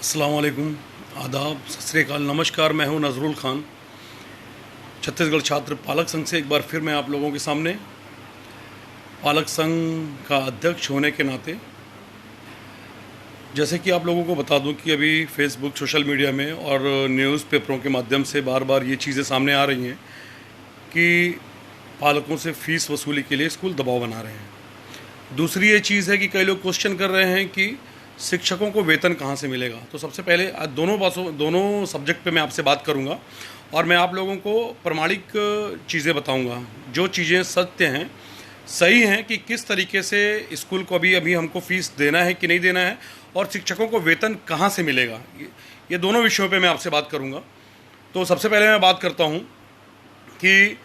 अस्सलाम वालेकुम, आदाब, सत श्री अकाल, नमस्कार। मैं हूं नज़रुल ख़ान, छत्तीसगढ़ छात्र पालक संघ से एक बार फिर मैं आप लोगों के सामने पालक संघ का अध्यक्ष होने के नाते, जैसे कि आप लोगों को बता दूं कि अभी फेसबुक, सोशल मीडिया में और न्यूज़पेपरों के माध्यम से बार बार ये चीज़ें सामने आ रही हैं कि पालकों से फ़ीस वसूली के लिए स्कूल दबाव बना रहे हैं। दूसरी ये चीज़ है कि कई लोग क्वेश्चन कर रहे हैं कि शिक्षकों को वेतन कहाँ से मिलेगा। तो सबसे पहले दोनों सब्जेक्ट पे मैं आपसे बात करूँगा और मैं आप लोगों को प्रमाणिक चीज़ें बताऊँगा, जो चीज़ें सत्य हैं, सही हैं, कि किस तरीके से स्कूल को अभी हमको फ़ीस देना है कि नहीं देना है और शिक्षकों को वेतन कहाँ से मिलेगा। ये दोनों विषयों पे मैं आपसे बात करूँगा। तो सबसे पहले मैं बात करता हूँ कि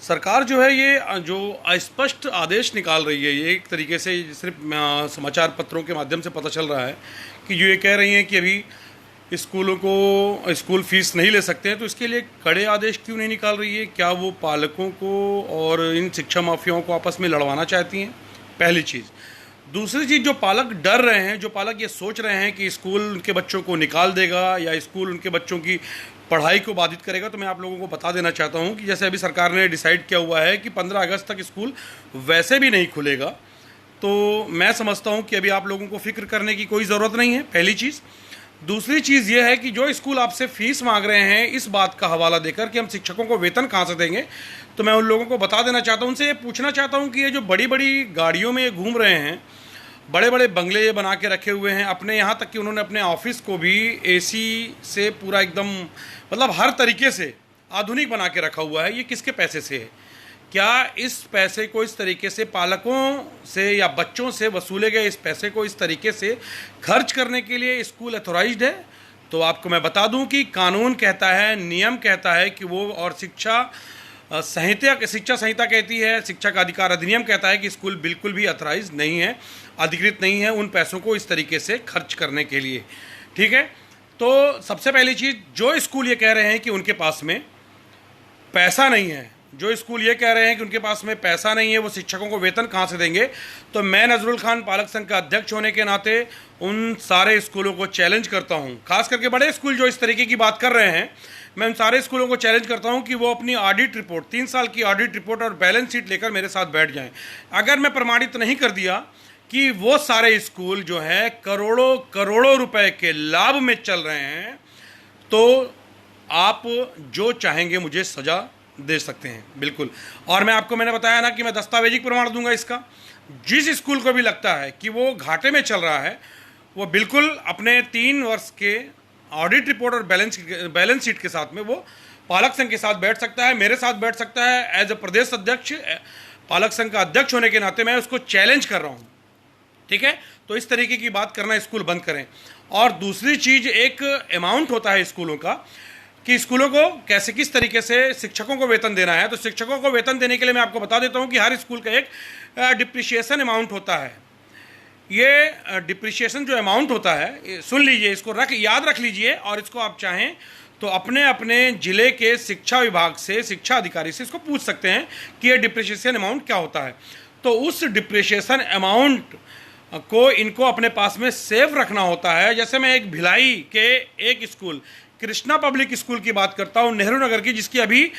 सरकार जो है ये जो अस्पष्ट आदेश निकाल रही है, ये एक तरीके से सिर्फ समाचार पत्रों के माध्यम से पता चल रहा है कि जो ये कह रही हैं कि अभी स्कूलों को स्कूल फीस नहीं ले सकते हैं, तो इसके लिए कड़े आदेश क्यों नहीं निकाल रही है? क्या वो पालकों को और इन शिक्षा माफियाओं को आपस में लड़वाना चाहती हैं? पहली चीज़। दूसरी चीज़, जो पालक डर रहे हैं, जो पालक ये सोच रहे हैं कि स्कूल उनके बच्चों को निकाल देगा या स्कूल उनके बच्चों की पढ़ाई को बाधित करेगा, तो मैं आप लोगों को बता देना चाहता हूं कि जैसे अभी सरकार ने डिसाइड किया हुआ है कि 15 अगस्त तक स्कूल वैसे भी नहीं खुलेगा, तो मैं समझता हूं कि अभी आप लोगों को फिक्र करने की कोई ज़रूरत नहीं है, पहली चीज़। दूसरी चीज़ ये है कि जो स्कूल आपसे फ़ीस मांग रहे हैं, इस बात का हवाला देकर कि हम शिक्षकों को वेतन कहाँ से देंगे, तो मैं उन लोगों को बता देना चाहता हूँ, उनसे ये पूछना चाहता हूँ कि ये जो बड़ी बड़ी गाड़ियों में घूम रहे हैं, बड़े बड़े बंगले ये बना के रखे हुए हैं अपने, यहाँ तक कि उन्होंने अपने ऑफिस को भी एसी से पूरा एकदम, मतलब हर तरीके से आधुनिक बना के रखा हुआ है, ये किसके पैसे से है? क्या इस पैसे को इस तरीके से पालकों से या बच्चों से वसूले गए इस पैसे को इस तरीके से खर्च करने के लिए स्कूल अथॉराइज्ड है? तो आपको मैं बता दूं कि कानून कहता है, नियम कहता है कि वो, और शिक्षा संहिता कहती है, शिक्षा का अधिकार अधिनियम कहता है कि स्कूल बिल्कुल भी अथराइज नहीं है, अधिकृत नहीं है उन पैसों को इस तरीके से खर्च करने के लिए। ठीक है, तो सबसे पहली चीज़, जो स्कूल ये कह रहे हैं कि उनके पास में पैसा नहीं है, जो स्कूल ये कह रहे हैं कि उनके पास में पैसा नहीं है, वो शिक्षकों को वेतन कहाँ से देंगे, तो मैं नज़रुल ख़ान पालक संघ का अध्यक्ष होने के नाते उन सारे स्कूलों को चैलेंज करता हूँ, खास करके बड़े स्कूल जो इस तरीके की बात कर रहे हैं, मैं उन सारे स्कूलों को चैलेंज करता हूं कि वो अपनी ऑडिट रिपोर्ट, 3 साल की ऑडिट रिपोर्ट और बैलेंस शीट लेकर मेरे साथ बैठ जाएं। अगर मैं प्रमाणित नहीं कर दिया कि वो सारे स्कूल जो है करोड़ों करोड़ों रुपए के लाभ में चल रहे हैं, तो आप जो चाहेंगे मुझे सजा दे सकते हैं, बिल्कुल। और मैंने बताया ना कि मैं दस्तावेजी प्रमाण दूंगा इसका। जिस स्कूल को भी लगता है कि वो घाटे में चल रहा है, वो बिल्कुल अपने 3 वर्ष के ऑडिट रिपोर्ट और बैलेंस शीट के साथ में वो पालक संघ के साथ बैठ सकता है, मेरे साथ बैठ सकता है। एज ए प्रदेश अध्यक्ष, पालक संघ का अध्यक्ष होने के नाते मैं उसको चैलेंज कर रहा हूँ। ठीक है, तो इस तरीके की बात करना स्कूल बंद करें। और दूसरी चीज, एक अमाउंट होता है स्कूलों का कि स्कूलों को कैसे, किस तरीके से शिक्षकों को वेतन देना है। तो शिक्षकों को वेतन देने के लिए मैं आपको बता देता हूं कि हर स्कूल का एक डिप्रिशिएशन अमाउंट होता है। ये डिप्रिशिएशन जो अमाउंट होता है, सुन लीजिए, इसको याद रख लीजिए, और इसको आप चाहें तो अपने अपने ज़िले के शिक्षा विभाग से, शिक्षा अधिकारी से इसको पूछ सकते हैं कि ये डिप्रिशिएशन अमाउंट क्या होता है। तो उस डिप्रिशिएशन अमाउंट को इनको अपने पास में सेव रखना होता है। जैसे मैं एक भिलाई के एक स्कूल, कृष्णा पब्लिक स्कूल की बात करता हूँ, नेहरू नगर की, जिसकी अभी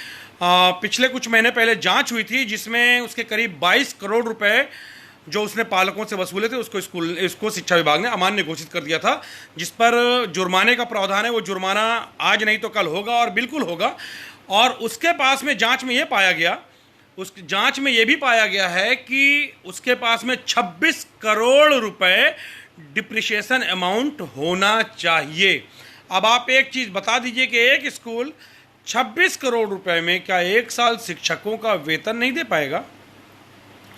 पिछले कुछ महीने पहले जाँच हुई थी, जिसमें उसके करीब 22 करोड़ रुपये जो उसने पालकों से वसूले थे, इसको शिक्षा विभाग ने अमान्य घोषित कर दिया था, जिस पर जुर्माने का प्रावधान है। वो जुर्माना आज नहीं तो कल होगा, और बिल्कुल होगा। और उसके पास में जांच में ये पाया गया, उस जांच में ये भी पाया गया है कि उसके पास में 26 करोड़ रुपए डिप्रिशिएशन अमाउंट होना चाहिए। अब आप एक चीज़ बता दीजिए कि एक स्कूल 26 करोड़ रुपए में क्या एक साल शिक्षकों का वेतन नहीं दे पाएगा?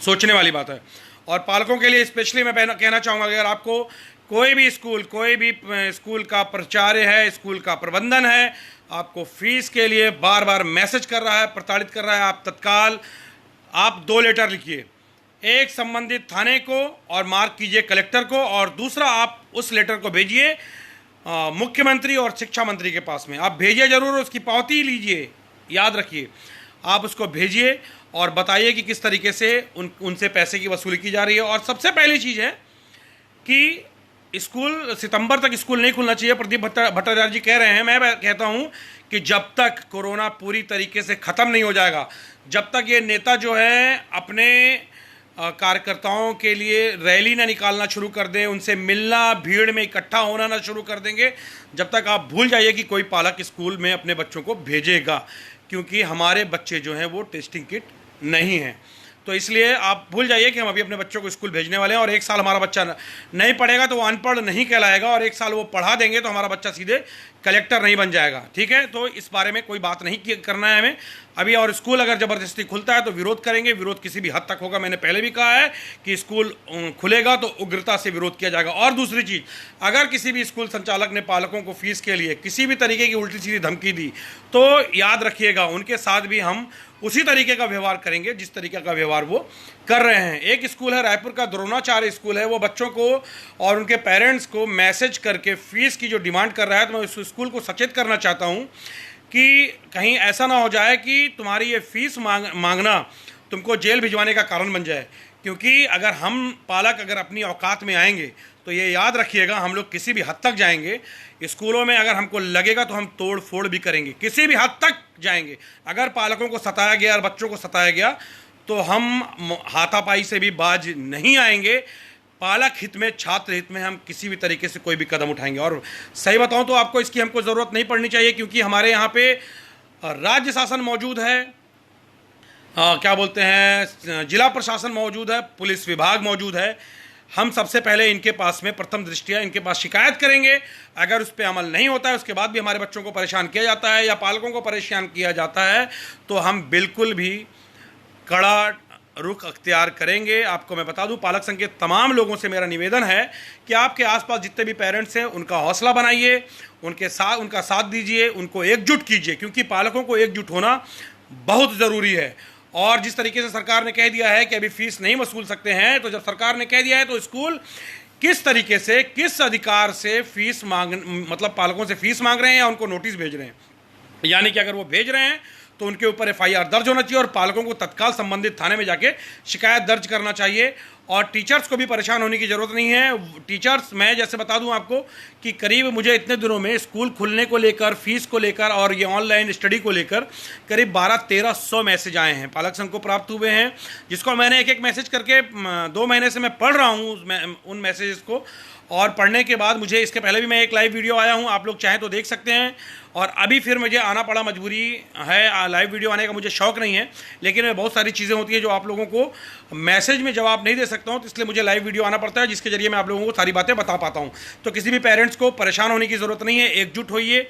सोचने वाली बात है। और पालकों के लिए स्पेशली मैं कहना चाहूँगा, अगर आपको कोई भी स्कूल का प्राचार्य है, स्कूल का प्रबंधन है, आपको फीस के लिए बार बार मैसेज कर रहा है, प्रताड़ित कर रहा है, आप तत्काल 2 लेटर लिखिए, एक संबंधित थाने को और मार्क कीजिए कलेक्टर को, और दूसरा आप उस लेटर को भेजिए मुख्यमंत्री और शिक्षा मंत्री के पास में। आप भेजिए जरूर, उसकी पावती लीजिए, याद रखिए, आप उसको भेजिए और बताइए कि किस तरीके से उनसे पैसे की वसूली की जा रही है। और सबसे पहली चीज़ है कि स्कूल सितंबर तक स्कूल नहीं खुलना चाहिए, प्रदीप भट्टाचार्य जी कह रहे हैं। मैं कहता हूं कि जब तक कोरोना पूरी तरीके से ख़त्म नहीं हो जाएगा, जब तक ये नेता जो है अपने कार्यकर्ताओं के लिए रैली ना निकालना शुरू कर दें, उनसे मिलना, भीड़ में इकट्ठा होना ना शुरू कर देंगे, जब तक आप भूल जाइए कि कोई पालक स्कूल में अपने बच्चों को भेजेगा, क्योंकि हमारे बच्चे जो हैं वो टेस्टिंग किट नहीं हैं। तो इसलिए आप भूल जाइए कि हम अभी अपने बच्चों को स्कूल भेजने वाले हैं, और एक साल हमारा बच्चा नहीं पढ़ेगा तो वो अनपढ़ नहीं कहलाएगा, और एक साल वो पढ़ा देंगे तो हमारा बच्चा सीधे कलेक्टर नहीं बन जाएगा। ठीक है, तो इस बारे में कोई बात नहीं करना है हमें अभी। और स्कूल अगर ज़बरदस्ती खुलता है तो विरोध करेंगे, विरोध किसी भी हद तक होगा। मैंने पहले भी कहा है कि स्कूल खुलेगा तो उग्रता से विरोध किया जाएगा। और दूसरी चीज़, अगर किसी भी स्कूल संचालक ने पालकों को फीस के लिए किसी भी तरीके की उल्टी सीधी धमकी दी तो याद रखिएगा उनके साथ भी हम उसी तरीके का व्यवहार करेंगे जिस तरीके का व्यवहार वो कर रहे हैं। एक स्कूल है रायपुर का द्रोणाचार्य स्कूल है, वो बच्चों को और उनके पेरेंट्स को मैसेज करके फीस की जो डिमांड कर रहा है, तो मैं उस स्कूल को सचेत करना चाहता हूँ कि कहीं ऐसा ना हो जाए कि तुम्हारी ये फीस मांगना तुमको जेल भिजवाने का कारण बन जाए। क्योंकि अगर हम पालक अगर अपनी औकात में आएंगे तो ये याद रखिएगा हम लोग किसी भी हद तक जाएंगे। स्कूलों में अगर हमको लगेगा तो हम तोड़ फोड़ भी करेंगे, किसी भी हद तक जाएंगे। अगर पालकों को सताया गया और बच्चों को सताया गया तो हम हाथापाई से भी बाज नहीं आएंगे। पालक हित में, छात्र हित में हम किसी भी तरीके से कोई भी कदम उठाएंगे। और सही बताऊं तो आपको इसकी हमको ज़रूरत नहीं पड़नी चाहिए, क्योंकि हमारे यहाँ पे राज्य शासन मौजूद है, क्या बोलते हैं, जिला प्रशासन मौजूद है, पुलिस विभाग मौजूद है। हम सबसे पहले इनके पास में प्रथम दृष्टिया इनके पास शिकायत करेंगे। अगर उस पर अमल नहीं होता है, उसके बाद भी हमारे बच्चों को परेशान किया जाता है या पालकों को परेशान किया जाता है, तो हम बिल्कुल भी कड़ा रुख अख्तियार करेंगे। आपको मैं बता दूं, पालक संघ के तमाम लोगों से मेरा निवेदन है कि आपके आसपास जितने भी पेरेंट्स हैं उनका हौसला बनाइए, उनका साथ दीजिए, उनको एकजुट कीजिए, क्योंकि पालकों को एकजुट होना बहुत ज़रूरी है। और जिस तरीके से सरकार ने कह दिया है कि अभी फीस नहीं वसूल सकते हैं, तो जब सरकार ने कह दिया है तो स्कूल किस तरीके से, किस अधिकार से फीस मतलब पालकों से फीस मांग रहे हैं या उनको नोटिस भेज रहे हैं। यानी कि अगर वो भेज रहे हैं तो उनके ऊपर एफआईआर दर्ज होना चाहिए और पालकों को तत्काल संबंधित थाने में जाके शिकायत दर्ज करना चाहिए। और टीचर्स को भी परेशान होने की ज़रूरत नहीं है। टीचर्स, मैं जैसे बता दूं आपको कि करीब मुझे इतने दिनों में स्कूल खुलने को लेकर, फीस को लेकर और ये ऑनलाइन स्टडी को लेकर करीब 1200-1300 मैसेज आए हैं, पालक संघ को प्राप्त हुए हैं, जिसको मैंने एक एक मैसेज करके 2 महीने से मैं पढ़ रहा हूँ उन मैसेजेस को। और पढ़ने के बाद मुझे, इसके पहले भी मैं एक लाइव वीडियो आया हूँ, आप लोग चाहें तो देख सकते हैं। और अभी फिर मुझे आना पड़ा, मजबूरी है, लाइव वीडियो आने का मुझे शौक़ नहीं है, लेकिन बहुत सारी चीज़ें होती हैं जो आप लोगों को मैसेज में जवाब नहीं दे सकता हूँ, तो इसलिए मुझे लाइव वीडियो आना पड़ता है, जिसके जरिए मैं आप लोगों को सारी बातें बता पाता हूँ। तो किसी भी पेरेंट्स को परेशान होने की ज़रूरत नहीं है, एकजुट होइए।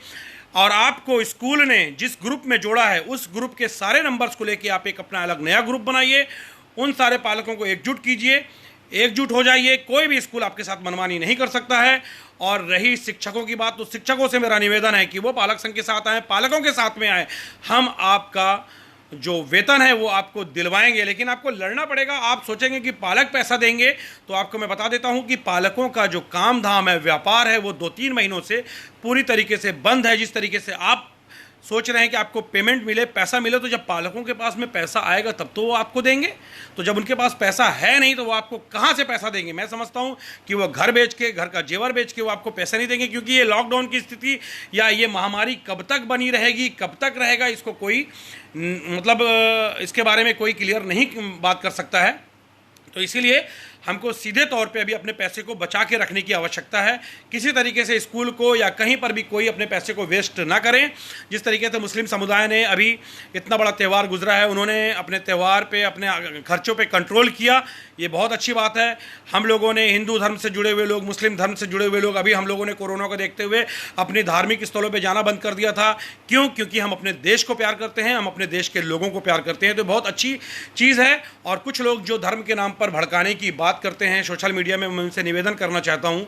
और आपको स्कूल ने जिस ग्रुप में जोड़ा है उस ग्रुप के सारे नंबर्स को लेकर आप एक अपना अलग नया ग्रुप बनाइए, उन सारे पालकों को एकजुट कीजिए, एकजुट हो जाइए। कोई भी स्कूल आपके साथ मनमानी नहीं कर सकता है। और रही शिक्षकों की बात, तो शिक्षकों से मेरा निवेदन है कि वो पालक संघ के साथ आए, पालकों के साथ में आए। हम आपका जो वेतन है वो आपको दिलवाएंगे, लेकिन आपको लड़ना पड़ेगा। आप सोचेंगे कि पालक पैसा देंगे, तो आपको मैं बता देता हूं कि पालकों का जो काम धाम है, व्यापार है, वो 2-3 महीनों से पूरी तरीके से बंद है। जिस तरीके से आप सोच रहे हैं कि आपको पेमेंट मिले, पैसा मिले, तो जब पालकों के पास में पैसा आएगा तब तो वो आपको देंगे। तो जब उनके पास पैसा है नहीं तो वो आपको कहाँ से पैसा देंगे। मैं समझता हूँ कि वो घर बेच के, घर का जेवर बेच के वो आपको पैसा नहीं देंगे, क्योंकि ये लॉकडाउन की स्थिति या ये महामारी कब तक बनी रहेगी, कब तक रहेगा, इसको कोई मतलब इसके बारे में कोई क्लियर नहीं बात कर सकता है। तो इसीलिए हमको सीधे तौर पे अभी अपने पैसे को बचा के रखने की आवश्यकता है। किसी तरीके से स्कूल को या कहीं पर भी कोई अपने पैसे को वेस्ट ना करें। जिस तरीके से मुस्लिम समुदाय ने अभी इतना बड़ा त्यौहार गुजरा है, उन्होंने अपने त्यौहार पे, अपने खर्चों पे कंट्रोल किया, ये बहुत अच्छी बात है। हम लोगों ने, हिंदू धर्म से जुड़े हुए लोग, मुस्लिम धर्म से जुड़े हुए लोग, अभी हम लोगों ने कोरोना को देखते हुए अपने धार्मिक स्थलों पर जाना बंद कर दिया था। क्यों? क्योंकि हम अपने देश को प्यार करते हैं, हम अपने देश के लोगों को प्यार करते हैं। तो बहुत अच्छी चीज़ है। और कुछ लोग जो धर्म के नाम पर भड़काने की बात करते हैं सोशल मीडिया में, मैं उनसे निवेदन करना चाहता हूं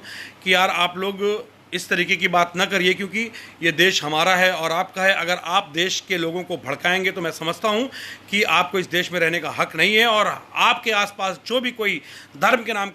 कि यार आप लोग इस तरीके की बात ना करिए, क्योंकि ये देश हमारा है और आपका है। अगर आप देश के लोगों को भड़काएंगे तो मैं समझता हूं कि आपको इस देश में रहने का हक नहीं है। और आपके आसपास जो भी कोई धर्म के नाम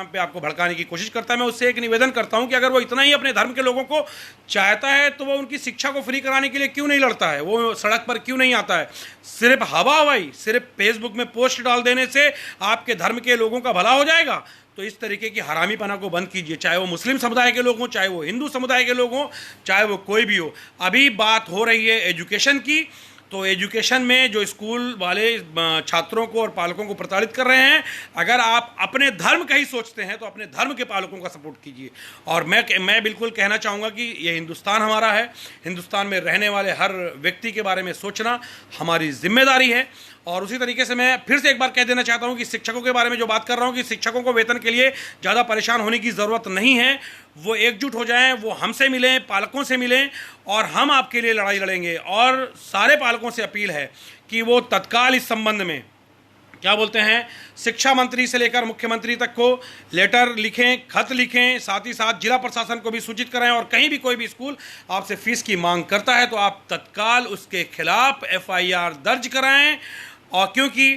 पे आपको भड़काने की कोशिश करता है, मैं उससे एक निवेदन करता हूं कि अगर वो इतना ही अपने धर्म के लोगों को चाहता है तो वो उनकी शिक्षा को फ्री कराने के लिए क्यों नहीं लड़ता है, वो सड़क पर क्यों नहीं आता है। सिर्फ हवा हवाई, सिर्फ फेसबुक में पोस्ट डाल देने से आपके धर्म के लोगों का भला हो जाएगा? तो इस तरीके की हरामीपना को बंद कीजिए, चाहे वो मुस्लिम समुदाय के लोग हों, चाहे वो हिंदू समुदाय के लोग हों, चाहे वो कोई भी हो। अभी बात हो रही है एजुकेशन की, तो एजुकेशन में जो स्कूल वाले छात्रों को और पालकों को प्रताड़ित कर रहे हैं, अगर आप अपने धर्म का ही सोचते हैं तो अपने धर्म के पालकों का सपोर्ट कीजिए। और मैं बिल्कुल कहना चाहूँगा कि ये हिंदुस्तान हमारा है, हिंदुस्तान में रहने वाले हर व्यक्ति के बारे में सोचना हमारी जिम्मेदारी है। और उसी तरीके से मैं फिर से एक बार कह देना चाहता हूं कि शिक्षकों के बारे में जो बात कर रहा हूं कि शिक्षकों को वेतन के लिए ज़्यादा परेशान होने की ज़रूरत नहीं है। वो एकजुट हो जाएं, वो हमसे मिलें, पालकों से मिलें, और हम आपके लिए लड़ाई लड़ेंगे। और सारे पालकों से अपील है कि वो तत्काल इस संबंध में क्या बोलते हैं, शिक्षा मंत्री से लेकर मुख्यमंत्री तक को लेटर लिखें, खत लिखें, साथ ही साथ जिला प्रशासन को भी सूचित कराएं। और कहीं भी कोई भी स्कूल आपसे फीस की मांग करता है तो आप तत्काल उसके खिलाफ FIR दर्ज कराएं। और क्योंकि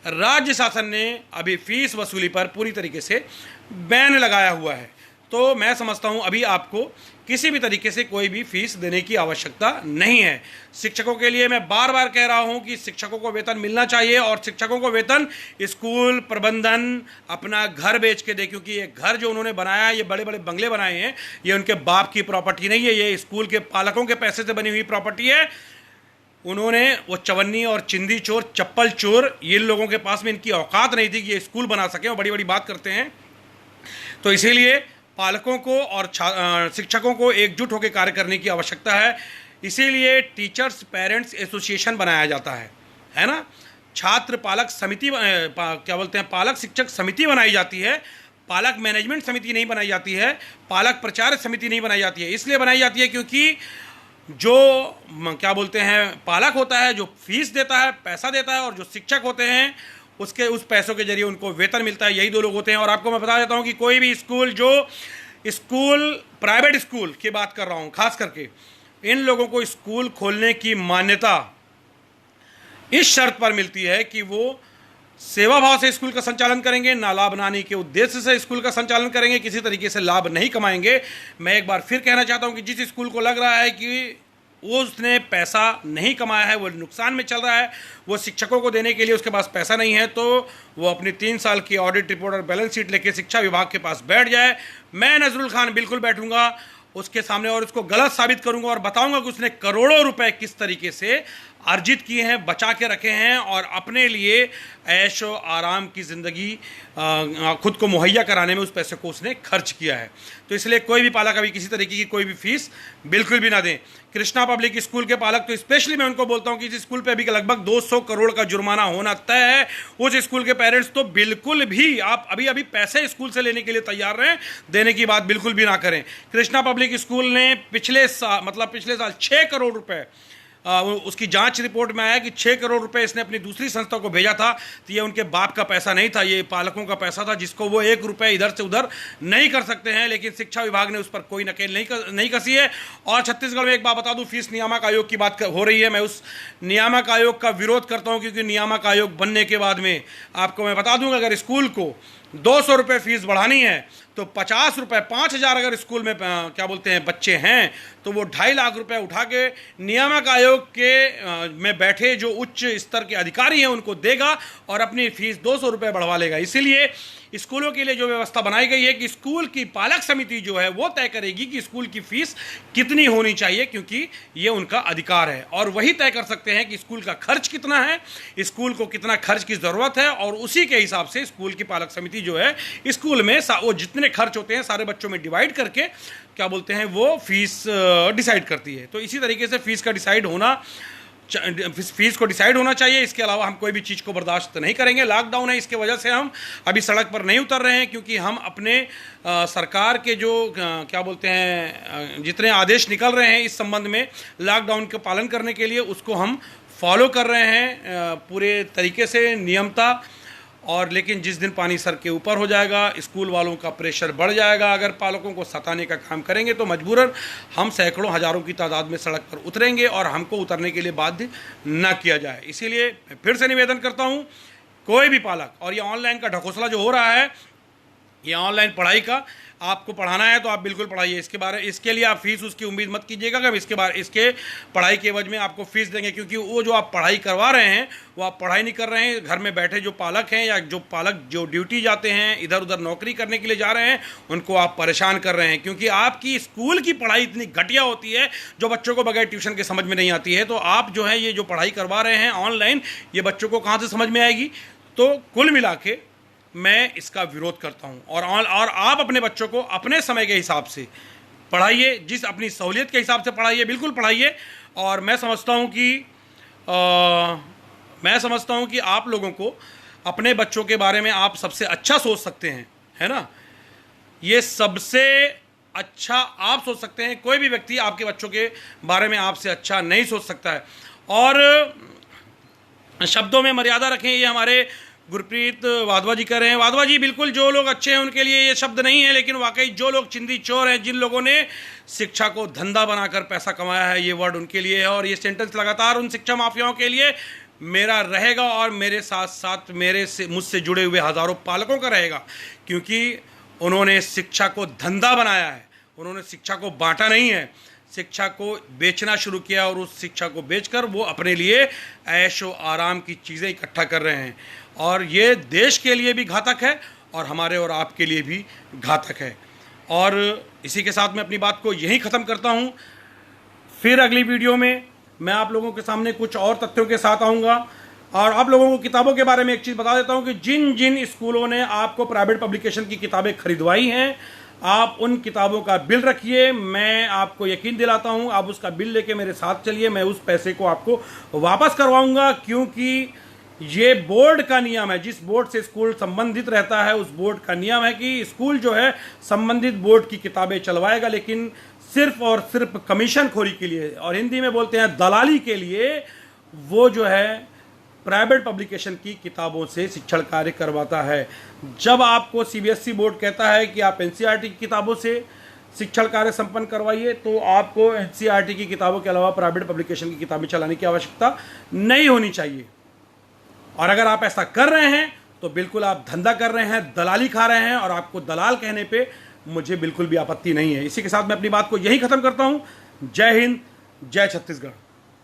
राज्य शासन ने अभी फीस वसूली पर पूरी तरीके से बैन लगाया हुआ है, तो मैं समझता हूं अभी आपको किसी भी तरीके से कोई भी फीस देने की आवश्यकता नहीं है। शिक्षकों के लिए मैं बार बार कह रहा हूं कि शिक्षकों को वेतन मिलना चाहिए, और शिक्षकों को वेतन स्कूल प्रबंधन अपना घर बेच के दे, क्योंकि ये घर जो उन्होंने बनाया है, ये बड़े बड़े बंगले बनाए हैं, ये उनके बाप की प्रॉपर्टी नहीं है, ये स्कूल के पालकों के पैसे से बनी हुई प्रॉपर्टी है। उन्होंने वो चवन्नी और चिंदी चोर, चप्पल चोर, ये लोगों के पास में इनकी औकात नहीं थी कि ये स्कूल बना सकें, और बड़ी बड़ी बात करते हैं। तो इसीलिए पालकों को और शिक्षकों को एकजुट होकर कार्य करने की आवश्यकता है। इसीलिए टीचर्स पेरेंट्स एसोसिएशन बनाया जाता है ना, छात्र पालक समिति क्या बोलते हैं, पालक शिक्षक समिति बनाई जाती है, पालक मैनेजमेंट समिति नहीं बनाई जाती है, पालक प्रचार समिति नहीं बनाई जाती है। इसलिए बनाई जाती है क्योंकि जो क्या बोलते हैं पालक होता है, जो फीस देता है, पैसा देता है, और जो शिक्षक होते हैं उसके उस पैसों के जरिए उनको वेतन मिलता है, यही दो लोग होते हैं। और आपको मैं बता देता हूं कि कोई भी स्कूल, जो स्कूल प्राइवेट स्कूल की बात कर रहा हूं खास करके, इन लोगों को स्कूल खोलने की मान्यता इस शर्त पर मिलती है कि वो सेवा भाव से स्कूल का संचालन करेंगे, ना लाभ बनाने के उद्देश्य से स्कूल का संचालन करेंगे, किसी तरीके से लाभ नहीं कमाएंगे। मैं एक बार फिर कहना चाहता हूं कि जिस स्कूल को लग रहा है कि वो उसने पैसा नहीं कमाया है, वो नुकसान में चल रहा है, वो शिक्षकों को देने के लिए उसके पास पैसा नहीं है, तो वो अपनी 3 साल की ऑडिट रिपोर्ट और बैलेंस शीट लेके शिक्षा विभाग के पास बैठ जाए। मैं नजरुल खान बिल्कुल बैठूंगा उसके सामने और उसको गलत साबित करूंगा और बताऊंगा कि उसने करोड़ों रुपए किस तरीके से अर्जित किए हैं, बचा के रखे हैं, और अपने लिए ऐशो आराम की ज़िंदगी खुद को मुहैया कराने में उस पैसे को उसने खर्च किया है। तो इसलिए कोई भी पालक अभी किसी तरीके की कोई भी फीस बिल्कुल भी ना दें। कृष्णा पब्लिक स्कूल के पालक तो स्पेशली मैं उनको बोलता हूं कि इस स्कूल पे अभी लगभग 200 करोड़ का जुर्माना होना तय है। उस स्कूल के पेरेंट्स तो बिल्कुल भी आप अभी पैसे स्कूल से लेने के लिए तैयार रहें, देने की बात बिल्कुल भी ना करें। कृष्णा पब्लिक स्कूल ने पिछले साल 6 करोड़ रुपए उसकी जांच रिपोर्ट में आया कि 6 करोड़ रुपए इसने अपनी दूसरी संस्था को भेजा था। तो ये उनके बाप का पैसा नहीं था, ये पालकों का पैसा था, जिसको वो 1 रुपए इधर से उधर नहीं कर सकते हैं। लेकिन शिक्षा विभाग ने उस पर कोई नकेल नहीं कसी है। और छत्तीसगढ़ में एक बात बता दूं, फीस नियामक आयोग की बात हो रही है, मैं उस नियामक आयोग का विरोध करता हूं, क्योंकि नियामक आयोग बनने के बाद में आपको मैं बता दूंगा, अगर स्कूल को 200 रुपये फीस बढ़ानी है तो 50 रुपये, 5,000 अगर स्कूल में क्या बोलते हैं बच्चे हैं तो वो 2.5 लाख रुपए उठा के नियामक आयोग के में बैठे जो उच्च स्तर के अधिकारी हैं उनको देगा और अपनी फीस 200 रुपये बढ़वा लेगा। इसीलिए स्कूलों के लिए जो व्यवस्था बनाई गई है कि स्कूल की पालक समिति जो है वो तय करेगी कि स्कूल की फीस कितनी होनी चाहिए, क्योंकि ये उनका अधिकार है, और वही तय कर सकते हैं कि स्कूल का खर्च कितना है, स्कूल को कितना खर्च की ज़रूरत है, और उसी के हिसाब से स्कूल की पालक समिति जो है स्कूल में वो जितने खर्च होते हैं सारे बच्चों में डिवाइड करके क्या बोलते हैं वो फीस डिसाइड करती है। तो इसी तरीके से फीस को डिसाइड होना चाहिए। इसके अलावा हम कोई भी चीज़ को बर्दाश्त नहीं करेंगे। लॉकडाउन है, इसके वजह से हम अभी सड़क पर नहीं उतर रहे हैं, क्योंकि हम अपने सरकार के जो क्या बोलते हैं जितने आदेश निकल रहे हैं इस संबंध में लॉकडाउन का पालन करने के लिए, उसको हम फॉलो कर रहे हैं पूरे तरीके से, नियमता। और लेकिन जिस दिन पानी सर के ऊपर हो जाएगा, स्कूल वालों का प्रेशर बढ़ जाएगा, अगर पालकों को सताने का काम करेंगे तो मजबूरन हम सैकड़ों हज़ारों की तादाद में सड़क पर उतरेंगे और हमको उतरने के लिए बाध्य न किया जाए। इसीलिए मैं फिर से निवेदन करता हूं, कोई भी पालक, और ये ऑनलाइन का ढकोसला जो हो रहा है ये ऑनलाइन पढ़ाई का आपको पढ़ाना है तो आप बिल्कुल पढ़ाइए। इसके लिए आप फीस उसकी उम्मीद मत कीजिएगा कि हम इसके पढ़ाई के एवज में आपको फीस देंगे, क्योंकि वो जो आप पढ़ाई करवा रहे हैं वो आप पढ़ाई नहीं कर रहे हैं। घर में बैठे जो पालक हैं या जो पालक जो ड्यूटी जाते हैं, इधर उधर नौकरी करने के लिए जा रहे हैं, उनको आप परेशान कर रहे हैं, क्योंकि आपकी स्कूल की पढ़ाई इतनी घटिया होती है जो बच्चों को बगैर ट्यूशन के समझ में नहीं आती है। तो आप जो है ये जो पढ़ाई करवा रहे हैं ऑनलाइन, ये बच्चों को कहाँ से समझ में आएगी। तो कुल मिला के मैं इसका विरोध करता हूं। और आप अपने बच्चों को अपने समय के हिसाब से पढ़ाइए, जिस अपनी सहूलियत के हिसाब से पढ़ाइए, बिल्कुल पढ़ाइए। और मैं समझता हूं कि आप लोगों को अपने बच्चों के बारे में आप सबसे अच्छा सोच सकते हैं, है ना। ये सबसे अच्छा आप सोच सकते हैं, कोई भी व्यक्ति आपके बच्चों के बारे में आपसे अच्छा नहीं सोच सकता है। और शब्दों में मर्यादा रखें, ये हमारे गुरप्रीत वाधवा जी कह रहे हैं। वाधवा जी, बिल्कुल जो लोग अच्छे हैं उनके लिए ये शब्द नहीं है, लेकिन वाकई जो लोग चिंदी चोर हैं, जिन लोगों ने शिक्षा को धंधा बनाकर पैसा कमाया है, ये वर्ड उनके लिए है। और ये सेंटेंस लगातार उन शिक्षा माफियाओं के लिए मेरा रहेगा और मेरे साथ साथ मुझसे जुड़े हुए हज़ारों पालकों का रहेगा, क्योंकि उन्होंने शिक्षा को धंधा बनाया है, उन्होंने शिक्षा को बांटा नहीं है, शिक्षा को बेचना शुरू किया और उस शिक्षा को बेचकर वो अपने लिए ऐशो आराम की चीज़ें इकट्ठा कर रहे हैं। और ये देश के लिए भी घातक है और हमारे और आपके लिए भी घातक है। और इसी के साथ मैं अपनी बात को यहीं ख़त्म करता हूँ। फिर अगली वीडियो में मैं आप लोगों के सामने कुछ और तथ्यों के साथ आऊँगा। और आप लोगों को किताबों के बारे में एक चीज़ बता देता हूँ कि जिन जिन स्कूलों ने आपको प्राइवेट पब्लिकेशन की किताबें खरीदवाई हैं, आप उन किताबों का बिल रखिए। मैं आपको यकीन दिलाता हूँ, आप उसका बिल लेके मेरे साथ चलिए, मैं उस पैसे को आपको वापस करवाऊँगा, क्योंकि ये बोर्ड का नियम है। जिस बोर्ड से स्कूल संबंधित रहता है उस बोर्ड का नियम है कि स्कूल जो है संबंधित बोर्ड की किताबें चलवाएगा, लेकिन सिर्फ और सिर्फ कमीशन खोरी के लिए, और हिंदी में बोलते हैं दलाली के लिए, वो जो है प्राइवेट पब्लिकेशन की किताबों से शिक्षण कार्य करवाता है। जब आपको सीबीएसई बोर्ड कहता है कि आप एनसीईआरटी की किताबों से शिक्षण कार्य संपन्न करवाइए, तो आपको एनसीईआरटी की किताबों के अलावा प्राइवेट पब्लिकेशन की किताबें चलाने की आवश्यकता नहीं होनी चाहिए। और अगर आप ऐसा कर रहे हैं तो बिल्कुल आप धंधा कर रहे हैं, दलाली खा रहे हैं, और आपको दलाल कहने पे मुझे बिल्कुल भी आपत्ति नहीं है। इसी के साथ मैं अपनी बात को यहीं ख़त्म करता हूं। जय हिंद, जय छत्तीसगढ़।